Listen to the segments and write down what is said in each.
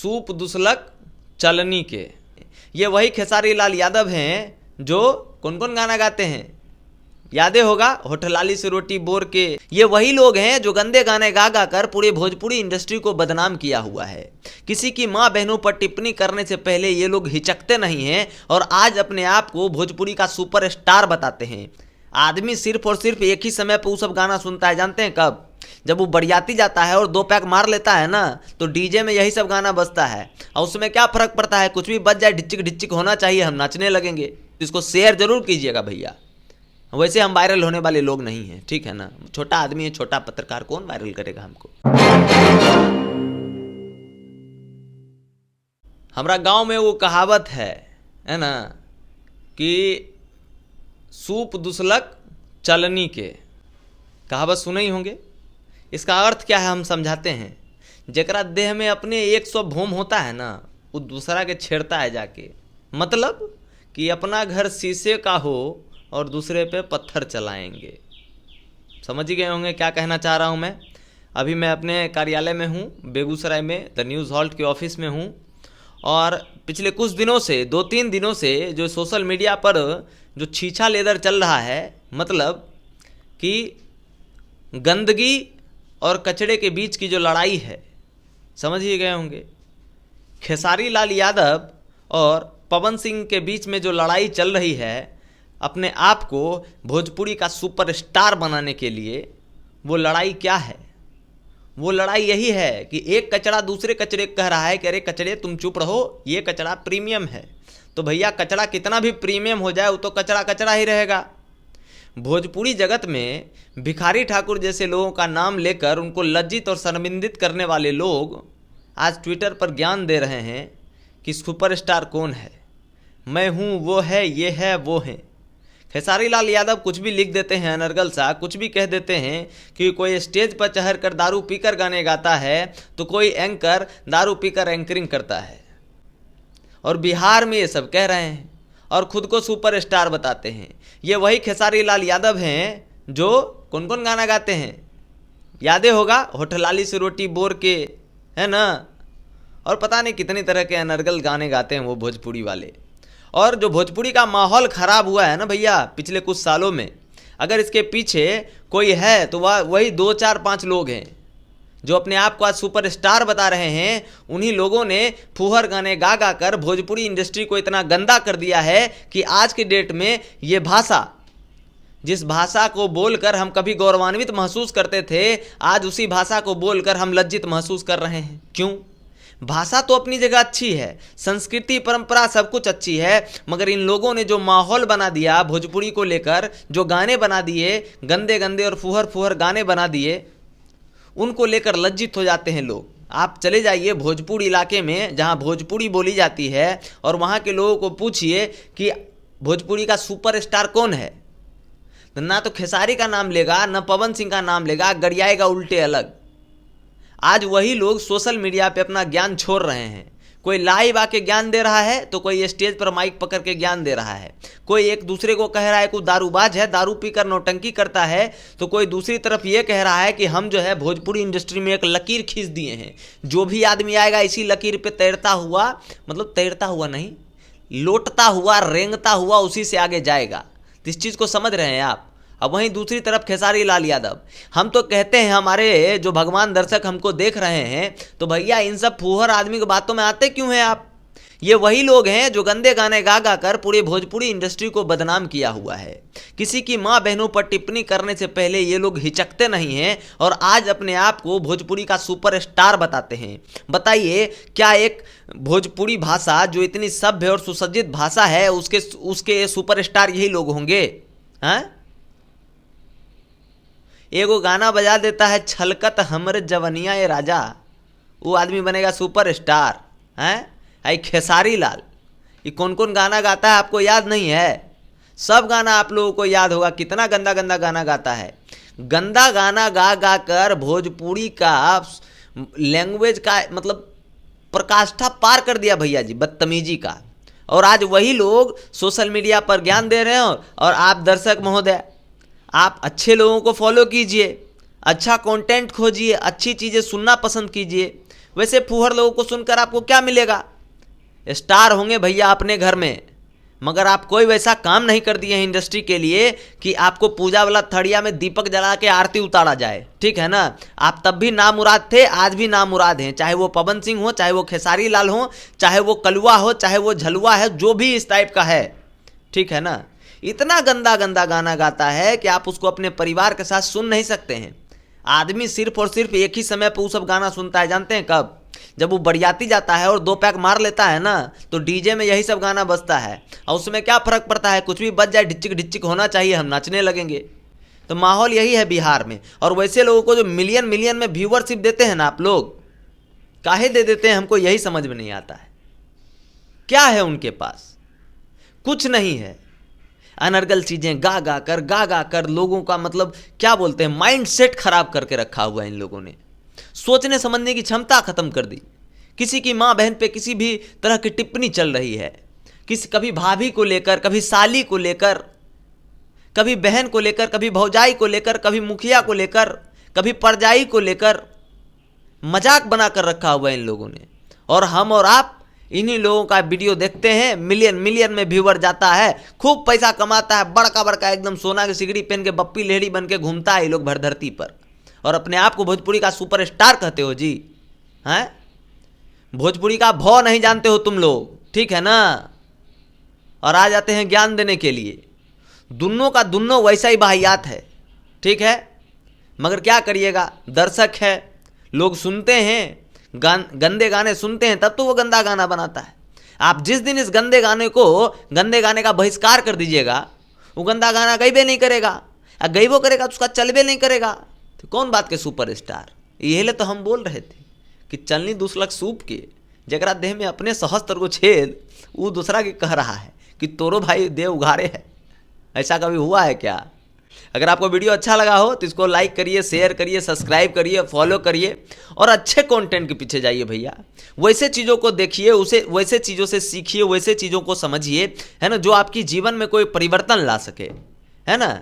Soup दुसलक चलनी के। ये वही खेसारी लाल यादव हैं जो कौन कौन गाना गाते हैं, यादें होगा, होठलाली से रोटी बोर के। ये वही लोग हैं जो गंदे गाने गा गा कर पूरे भोजपुरी इंडस्ट्री को बदनाम किया हुआ है। किसी की माँ बहनों पर टिप्पणी करने से पहले ये लोग हिचकते नहीं हैं और आज अपने आप को भोजपुरी का सुपरस्टार बताते हैं। आदमी सिर्फ और सिर्फ एक ही समय पर वो सब गाना सुनता है, जानते हैं कब? जब वो बरियाती जाता है और 2 पैक मार लेता है ना, तो डीजे में यही सब गाना बजता है और उसमें क्या फ़र्क पड़ता है, कुछ भी बज जाए, ढिच्चिक ढिच्चिक होना चाहिए, हम नाचने लगेंगे। इसको शेयर जरूर कीजिएगा भैया, वैसे हम वायरल होने वाले लोग नहीं हैं, ठीक है ना। छोटा आदमी है, छोटा पत्रकार, कौन वायरल करेगा हमको। हमारा गांव में वो कहावत है ना, कि सूप दुसलक चलनी के। कहावत सुने ही होंगे। इसका अर्थ क्या है हम समझाते हैं। जकरा देह में अपने 100 भोम होता है ना, वो दूसरा के छेड़ता है जाके। मतलब कि अपना घर शीशे का हो और दूसरे पे पत्थर चलाएंगे। समझ ही गए होंगे क्या कहना चाह रहा हूँ मैं। अभी मैं अपने कार्यालय में हूँ, बेगूसराय में द न्यूज़ हॉल्ट के ऑफिस में हूँ, और पिछले कुछ दिनों से, 2-3 दिनों से जो सोशल मीडिया पर जो छीछा लेदर चल रहा है, मतलब कि गंदगी और कचड़े के बीच की जो लड़ाई है, समझ ही गए होंगे। खेसारी लाल यादव और पवन सिंह के बीच में जो लड़ाई चल रही है, अपने आप को भोजपुरी का सुपरस्टार बनाने के लिए, वो लड़ाई क्या है? वो लड़ाई यही है कि एक कचड़ा दूसरे कचड़े कह रहा है कि अरे कचड़े तुम चुप रहो, ये कचड़ा प्रीमियम है। तो भैया कचड़ा कितना भी प्रीमियम हो जाए वो तो कचड़ा कचड़ा ही रहेगा। भोजपुरी जगत में भिखारी ठाकुर जैसे लोगों का नाम लेकर उनको लज्जित और शर्मिंदित करने वाले लोग आज ट्विटर पर ज्ञान दे रहे हैं कि सुपरस्टार कौन है। मैं हूँ, वो है, ये है, वो है। खेसारी लाल यादव कुछ भी लिख देते हैं, अनर्गल सा कुछ भी कह देते हैं कि कोई स्टेज पर चढ़ कर दारू पीकर गाने गाता है, तो कोई एंकर दारू पीकर एंकरिंग करता है। और बिहार में ये सब कह रहे हैं और खुद को सुपरस्टार बताते हैं। ये वही खेसारी लाल यादव हैं जो कौन कौन गाना गाते हैं, यादें होगा, होठलाली से रोटी बोर के, है ना। और पता नहीं कितनी तरह के अनर्गल गाने गाते हैं वो भोजपुरी वाले। और जो भोजपुरी का माहौल ख़राब हुआ है ना भैया पिछले कुछ सालों में, अगर इसके पीछे कोई है तो वह वही 2, 4, 5 लोग हैं जो अपने आप को आज सुपरस्टार बता रहे हैं। उन्हीं लोगों ने फूहर गाने गा गा कर भोजपुरी इंडस्ट्री को इतना गंदा कर दिया है कि आज की डेट में ये भाषा, जिस भाषा को बोलकर हम कभी गौरवान्वित महसूस करते थे, आज उसी भाषा को बोलकर हम लज्जित महसूस कर रहे हैं। क्यों? भाषा तो अपनी जगह अच्छी है, संस्कृति परंपरा सब कुछ अच्छी है, मगर इन लोगों ने जो माहौल बना दिया भोजपुरी को लेकर, जो गाने बना दिए, गंदे गंदे और फुहर फुहर गाने बना दिए, उनको लेकर लज्जित हो जाते हैं लोग। आप चले जाइए भोजपुर इलाके में जहां भोजपुरी बोली जाती है और वहां के लोगों को पूछिए कि भोजपुरी का सुपरस्टार कौन है, ना तो खेसारी का नाम लेगा, ना पवन सिंह का नाम लेगा, गरियाएगा उल्टे अलग। आज वही लोग सोशल मीडिया पे अपना ज्ञान छोड़ रहे हैं। कोई लाइव आके ज्ञान दे रहा है तो कोई स्टेज पर माइक पकड़ के ज्ञान दे रहा है। कोई एक दूसरे को कह रहा है कोई दारूबाज है, दारू पीकर नौटंकी करता है, तो कोई दूसरी तरफ ये कह रहा है कि हम जो है भोजपुरी इंडस्ट्री में एक लकीर खींच दिए हैं, जो भी आदमी आएगा इसी लकीर पे तैरता हुआ, मतलब तैरता हुआ नहीं, लौटता हुआ, रेंगता हुआ उसी से आगे जाएगा। तो इस चीज़ को समझ रहे हैं आप। अब वहीं दूसरी तरफ खेसारी लाल यादव, हम तो कहते हैं, हमारे जो भगवान दर्शक हमको देख रहे हैं, तो भैया इन सब फूहर आदमी की बातों में आते क्यों हैं आप? ये वही लोग हैं जो गंदे गाने गा गा कर पूरे भोजपुरी इंडस्ट्री को बदनाम किया हुआ है। किसी की माँ बहनों पर टिप्पणी करने से पहले ये लोग हिचकते नहीं हैं और आज अपने आप को भोजपुरी का सुपरस्टार बताते हैं। बताइए, क्या एक भोजपुरी भाषा जो इतनी सभ्य और सुसज्जित भाषा है, उसके सुपरस्टार यही लोग होंगे? हाँ, एगो गाना बजा देता है, छलकत हमर जवनिया ए राजा, वो आदमी बनेगा सुपरस्टार? हैं? आई खेसारी लाल, ये कौन कौन गाना गाता है आपको याद नहीं है? सब गाना आप लोगों को याद होगा। कितना गंदा गंदा गाना गाता है। गंदा गाना गा गा कर भोजपुरी का लैंग्वेज का मतलब प्रकाष्ठा पार कर दिया भैया जी, बदतमीजी का। और आज वही लोग सोशल मीडिया पर ज्ञान दे रहे हो। और आप दर्शक महोदय, आप अच्छे लोगों को फॉलो कीजिए, अच्छा कंटेंट खोजिए, अच्छी चीज़ें सुनना पसंद कीजिए। वैसे फूहड़ लोगों को सुनकर आपको क्या मिलेगा? स्टार होंगे भैया अपने घर में, मगर आप कोई वैसा काम नहीं कर दिए हैं इंडस्ट्री के लिए कि आपको पूजा वाला थड़िया में दीपक जला के आरती उतारा जाए, ठीक है ना। आप तब भी नामुराद थे, आज भी नामुराद हैं, चाहे वो पवन सिंह हो, चाहे वो खेसारी लाल हो, चाहे वो कलुआ हो, चाहे वो झलुआ है, जो भी इस टाइप का है, ठीक है ना। इतना गंदा गंदा गाना गाता है कि आप उसको अपने परिवार के साथ सुन नहीं सकते हैं। आदमी सिर्फ और सिर्फ एक ही समय पर वो सब गाना सुनता है, जानते हैं कब? जब वो बरियाती जाता है और 2 पैक मार लेता है ना, तो डीजे में यही सब गाना बजता है, और उसमें क्या फर्क पड़ता है? कुछ भी बज जाए, ढिच्चिक ढिच्चिक होना चाहिए, हम नाचने लगेंगे। तो माहौल यही है बिहार में। और वैसे लोगों को जो मिलियन मिलियन में व्यूअरशिप देते हैं ना आप लोग, काहे दे देते हैं, हमको यही समझ में नहीं आता है। क्या है उनके पास? कुछ नहीं है। अनर्गल चीजें गा गा कर लोगों का मतलब क्या बोलते हैं, माइंड सेट खराब करके रखा हुआ है इन लोगों ने। सोचने समझने की क्षमता खत्म कर दी। किसी की माँ बहन पे किसी भी तरह की टिप्पणी चल रही है, कभी भाभी को लेकर, कभी साली को लेकर, कभी बहन को लेकर, कभी भौजाई को लेकर, कभी मुखिया को लेकर, कभी परजाई को लेकर मजाक बनाकर रखा हुआ है इन लोगों ने। और हम और आप इन्हीं लोगों का वीडियो देखते हैं, मिलियन मिलियन में व्यूअर जाता है, खूब पैसा कमाता है, बड़का बड़का एकदम सोना की सिगड़ी पहन के बप्पी लेहड़ी बन के घूमता है ये लोग भर धरती पर, और अपने आप को भोजपुरी का सुपरस्टार कहते हो जी। हैं? भोजपुरी का भौ नहीं जानते हो तुम लोग, ठीक है ना। और आ जाते हैं ज्ञान देने के लिए। दुनों का दुनों वैसा ही बाहियात है, ठीक है। मगर क्या करिएगा, दर्शक है, लोग सुनते हैं, गंदे गाने सुनते हैं, तब तो वो गंदा गाना बनाता है। आप जिस दिन इस गंदे गाने का बहिष्कार कर दीजिएगा, वो गंदा गाना गईबे नहीं करेगा, और गईबो करेगा तो उसका चलबे नहीं करेगा। तो कौन बात के सुपरस्टार? यही तो हम बोल रहे थे कि चलनी दूसलक सूप के, जगरा देह में अपने सहस्त्र को छेद, वो दूसरा के कह रहा है कि तोरो भाई देह उघारे है। ऐसा कभी हुआ है क्या? अगर आपको वीडियो अच्छा लगा हो तो इसको लाइक करिए, शेयर करिए, सब्सक्राइब करिए, फॉलो करिए, और अच्छे कंटेंट के पीछे जाइए भैया। वैसे चीज़ों को देखिए, उसे वैसे चीज़ों से सीखिए, वैसे चीज़ों को समझिए, है ना, जो आपकी जीवन में कोई परिवर्तन ला सके, है ना।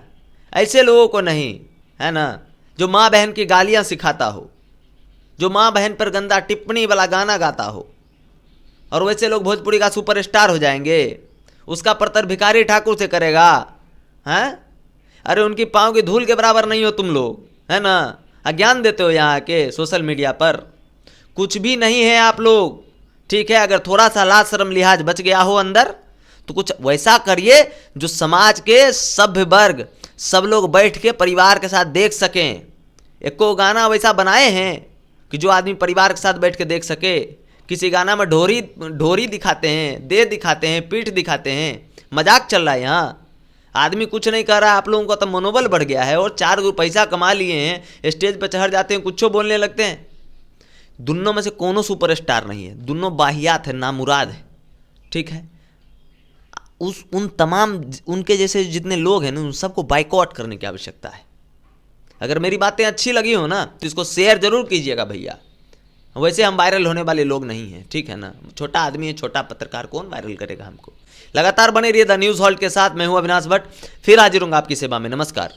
ऐसे लोगों को नहीं, है ना, जो माँ बहन की गालियाँ सिखाता हो, जो माँ बहन पर गंदा टिप्पणी वाला गाना गाता हो, और वैसे लोग भोजपुरी का सुपरस्टार हो जाएंगे। उसका परतर भिखारी ठाकुर से करेगा, हैं? अरे उनकी पाँव की धूल के बराबर नहीं हो तुम लोग, है ना। अज्ञान देते हो यहाँ के सोशल मीडिया पर, कुछ भी नहीं है आप लोग, ठीक है। अगर थोड़ा सा लाज शर्म लिहाज बच गया हो अंदर, तो कुछ वैसा करिए जो समाज के सभ्य वर्ग सब लोग बैठ के परिवार के साथ देख सकें। एको गाना वैसा बनाए हैं कि जो आदमी परिवार के साथ बैठ के देख सके। किसी गाना में ढोरी दिखाते हैं, देह दिखाते हैं, पीठ दिखाते हैं, मजाक चल रहा है यहाँ। आदमी कुछ नहीं कर रहा है, आप लोगों का तो मनोबल बढ़ गया है, और 4 पैसा कमा लिए हैं, स्टेज पर चढ़ जाते हैं, कुछ बोलने लगते हैं। दोनों में से कोनो सुपरस्टार नहीं है, दोनों बाहियात है, नामुराद है, ठीक है। उन तमाम उनके जैसे जितने लोग हैं ना, उन सबको बाइकआउट करने की आवश्यकता है। अगर मेरी बातें अच्छी लगी हो ना, तो इसको शेयर जरूर कीजिएगा भैया। वैसे हम वायरल होने वाले लोग नहीं हैं, ठीक है ना। छोटा आदमी है, छोटा पत्रकार, कौन वायरल करेगा हमको। लगातार बने रहिए द न्यूज़ हॉल्ट के साथ। मैं हूं अविनाश भट्ट, फिर हाजिर हूंगा आपकी सेवा में। नमस्कार।